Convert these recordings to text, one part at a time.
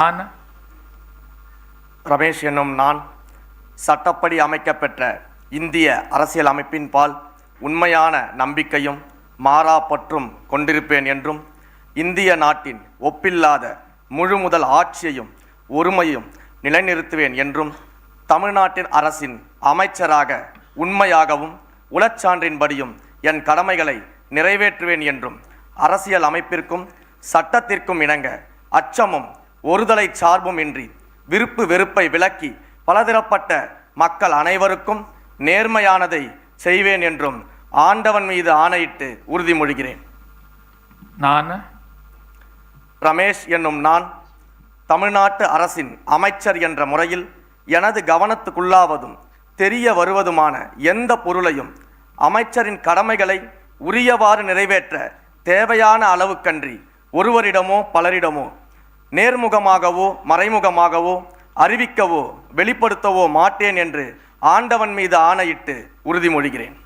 நான் ரமேஷ் என்னும் நான் சட்டப்படி அமைக்கப்பெற்ற இந்திய அரசியல் அமைப்பின் பால் உண்மையான நம்பிக்கையும் மாறா பற்றும் கொண்டிருப்பேன் என்றும் இந்திய நாட்டின் ஒப்பில்லாத முழுமுதல் ஆட்சியையும் ஒருமையும் நிலைநிறுத்துவேன் என்றும் தமிழ்நாட்டின் அரசின் அமைச்சராக உண்மையாகவும் உளச்சான்றின்படியும் என் கடமைகளை நிறைவேற்றுவேன் என்றும் அரசியல் அமைப்பிற்கும் சட்டத்திற்கும் இணங்க அச்சமும் ஒருதலை சார்பும் இன்றி விருப்பு வெறுப்பை விலக்கி பலதரப்பட்ட மக்கள் அனைவருக்கும் நேர்மையானதை செய்வேன் என்றும் ஆண்டவன் மீது ஆணையிட்டு உறுதிமொழிகிறேன். நான் ரமேஷ் என்னும் நான் தமிழ்நாட்டு அரசின் அமைச்சர் என்ற முறையில் எனது கவனத்துக்குள்ளாவதும் தெரிய வருவதுமான எந்த பொருளையும் அமைச்சரின் கடமைகளை உரியவாறு நிறைவேற்ற தேவையான அளவுக்கன்றி ஒருவரிடமோ பலரிடமோ நேர்முகமாகவோ மறைமுகமாகவோ அறிவிக்கவோ வெளிப்படுத்தவோ மாட்டேன் என்று ஆண்டவன் மீது ஆணையிட்டு உறுதிமொழிகிறேன்.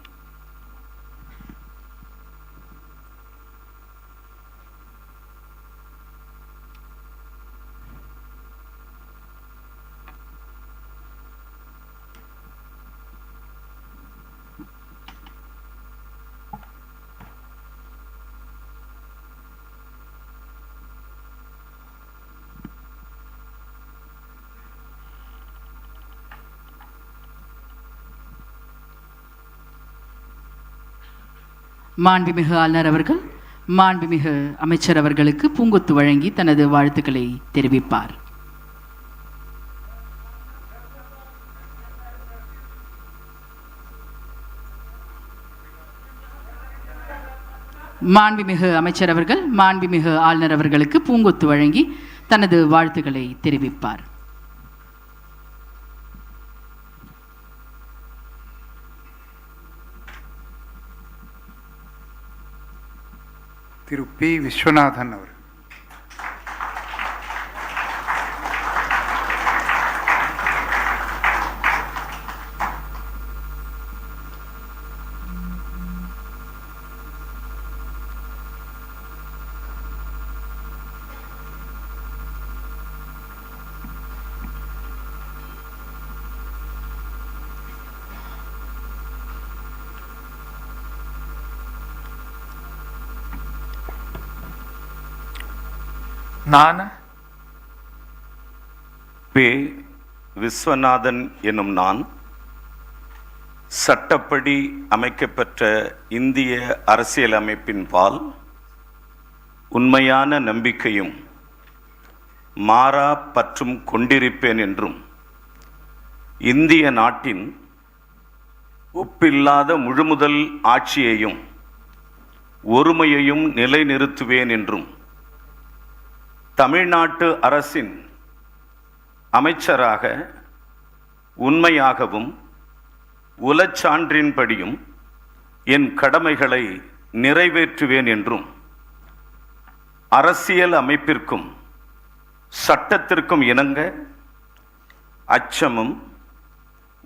மாண்புமிகு ஆளுநர் அவர்கள் மாண்புமிகு அமைச்சர் அவர்களுக்கு பூங்கொத்து வழங்கி தனது வாழ்த்துக்களை தெரிவிப்பார். மாண்புமிகு அமைச்சர் அவர்கள் மாண்புமிகு ஆளுநர் அவர்களுக்கு பூங்கொத்து வழங்கி தனது வாழ்த்துக்களை தெரிவிப்பார். திரு பி. விஸ்வநாதன் அவர். நான் பி. விஸ்வநாதன் என்னும் நான் சட்டப்படி அமைக்கப்பெற்ற இந்திய அரசியலமைப்பின் பால் உண்மையான நம்பிக்கையும் மாறா பற்றும் கொண்டிருப்பேன் என்றும் இந்திய நாட்டின் ஒப்பில்லாத முழுமுதல் ஆட்சியையும் ஒருமையையும் நிலைநிறுத்துவேன் என்றும் தமிழ்நாட்டு அரசின் அமைச்சராக உண்மையாகவும் உளச்சான்றின்படியும் என் கடமைகளை நிறைவேற்றுவேன் என்றும் அரசியல் அமைப்பிற்கும் சட்டத்திற்கும் இணங்க அச்சமும்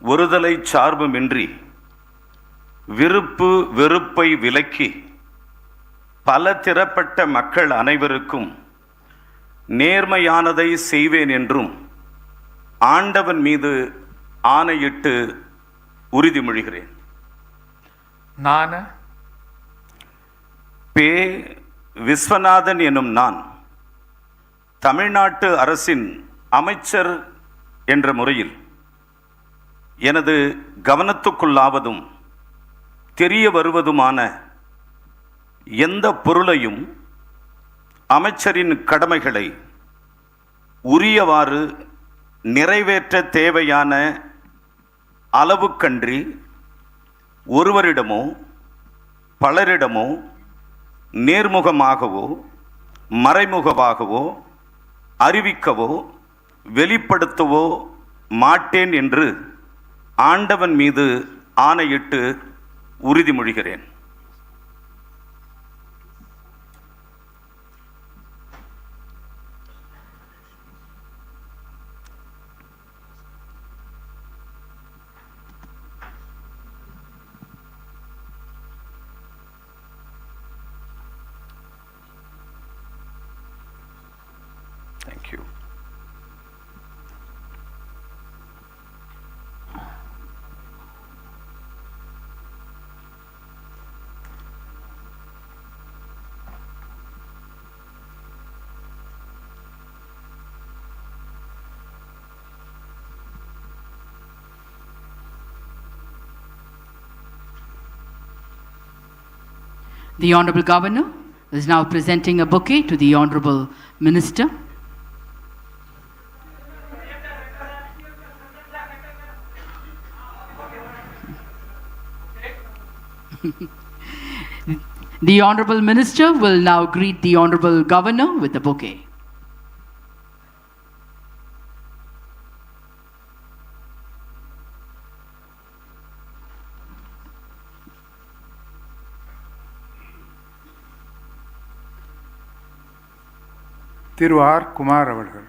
ஒருதலை சார்புமின்றி விருப்பு வெறுப்பை விலக்கி பல திறப்பட்ட மக்கள் அனைவருக்கும் நேர்மையானதை செய்வேன் என்றும் ஆண்டவன் மீது ஆணையிட்டு உறுதிமொழிகிறேன். நான் பே. விஸ்வநாதன் எனும் நான் தமிழ்நாட்டு அரசின் அமைச்சர் என்ற முறையில் எனது கவனத்துக்குள்ளாவதும் தெரிய வருவதுமான எந்த பொருளையும் அமைச்சரின் கடமைகளை உரியவாறு நிறைவேற்ற தேவையான அளவுக்கன்றி ஒருவரிடமோ பலரிடமோ நேர்முகமாகவோ மறைமுகமாகவோ அறிவிக்கவோ வெளிப்படுத்தவோ மாட்டேன் என்று ஆண்டவன் மீது ஆணையிட்டு உறுதிமொழிகிறேன். Thank you. The Honorable Governor is now presenting a bouquet to the Honorable Minister. The Honorable Minister will now greet the Honorable Governor with a bouquet. Thiru R Kumar அவர்கள்.